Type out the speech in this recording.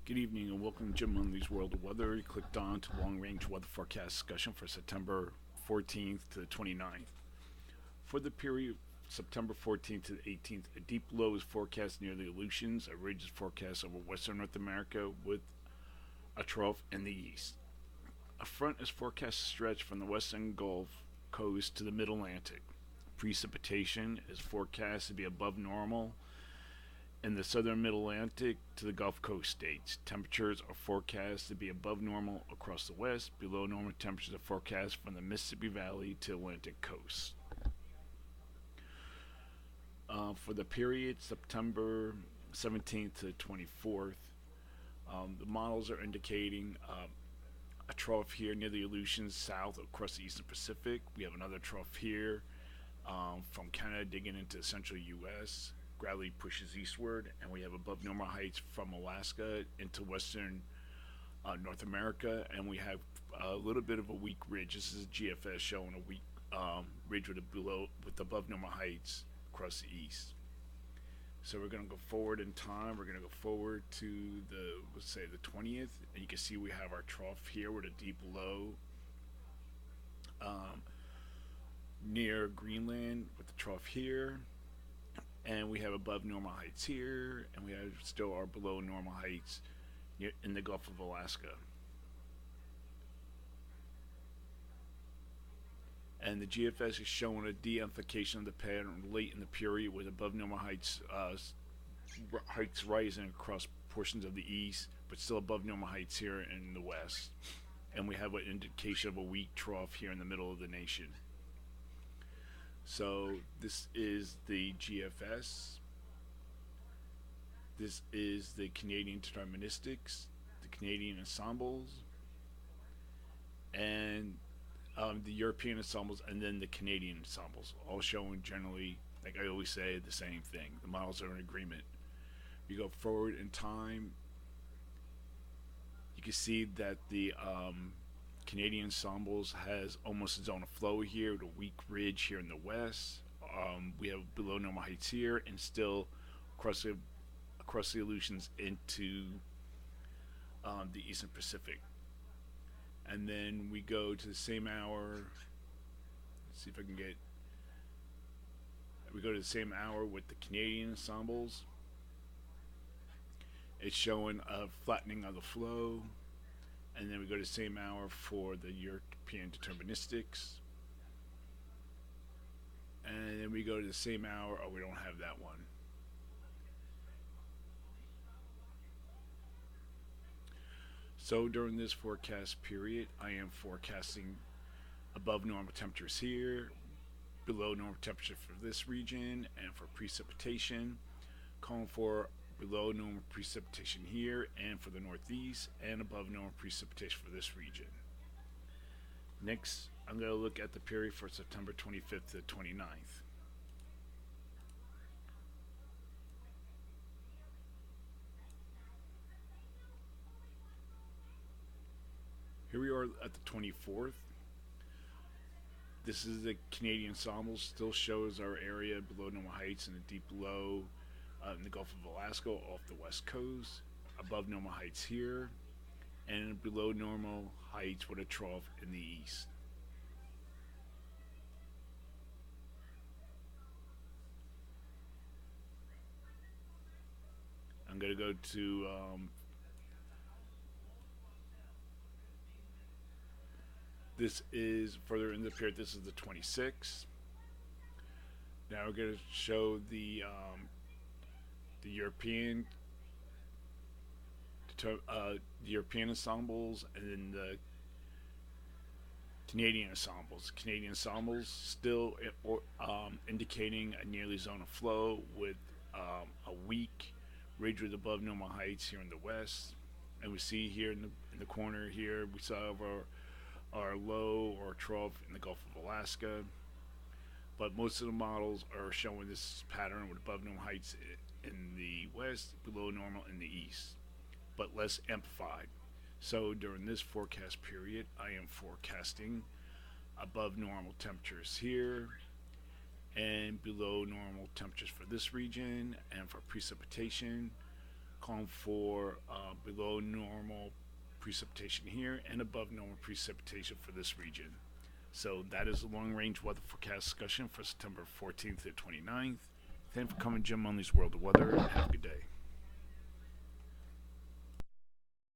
Good evening and welcome to Jim Munley's World of Weather. You clicked on to long range weather forecast discussion for September 14th to the 29th. For the period September 14th to the 18th, a deep low is forecast near the Aleutians. A ridge is forecast over western North America with a trough in the east. A front is forecast to stretch from the western Gulf Coast to the mid Atlantic. Precipitation is forecast to be above normal in the southern mid Atlantic to the Gulf Coast states. Temperatures are forecast to be above normal across the west. Below normal temperatures are forecast from the Mississippi Valley to Atlantic coast. For the period September 17th to 24th, the models are indicating a trough here near the Aleutians south across the eastern Pacific. We have another trough here from Canada digging into the central U.S. Gradually pushes eastward, and we have above normal heights from Alaska into western North America, and we have a little bit of a weak ridge. This is a GFS showing a weak ridge with above normal heights across the east. So we're going to go forward in time. We're going to go forward to let's say the 20th, and you can see we have our trough here with a deep low um, near Greenland with the trough here, and we have above normal heights here, and we have still our below normal heights in the Gulf of Alaska. And the GFS is showing a de-amplification of the pattern late in the period with above normal heights rising across portions of the east, but still above normal heights here in the west. And we have an indication of a weak trough here in the middle of the nation. So this is the GFS. This is the Canadian deterministics, the Canadian ensembles, and the European ensembles, and then the Canadian ensembles, all showing generally, like I always say, the same thing. The models are in agreement. You go forward in time, you can see that the Canadian ensembles has almost a zone of flow here with a weak ridge here in the west. We have below normal heights here, and still across the Aleutians into the eastern Pacific. And then we go to the same hour. Let's see if I can get. We go to the same hour with the Canadian ensembles. It's showing a flattening of the flow. And then we go to the same hour for the European deterministics. And then we go to the same hour. Oh, we don't have that one. So during this forecast period, I am forecasting above normal temperatures here, below normal temperature for this region, and for precipitation, calling for below normal precipitation here and for the northeast, and above normal precipitation for this region. Next, I'm going to look at the period for September 25th to 29th. Here we are at the 24th. This is the Canadian ensemble. Still shows our area below normal heights and a deep low in the Gulf of Alaska off the west coast. Above normal heights here, and below normal heights with a trough in the east. I'm going to go to this is further in the period. This is the 26th. Now we're going to show the European ensembles, and then the Canadian ensembles. Canadian ensembles still indicating a nearly zone of flow with a weak ridge with above normal heights here in the west. And we see here in the corner here, we saw our low or trough in the Gulf of Alaska. But most of the models are showing this pattern with above normal heights in the west, below normal in the east, but less amplified. So during this forecast period, I am forecasting above normal temperatures here and below normal temperatures for this region, and for precipitation, calling for below normal precipitation here and above normal precipitation for this region. So that is the long-range weather forecast discussion for September 14th to 29th. Thank you for coming, Jim Munley's World of Weather. Have a good day.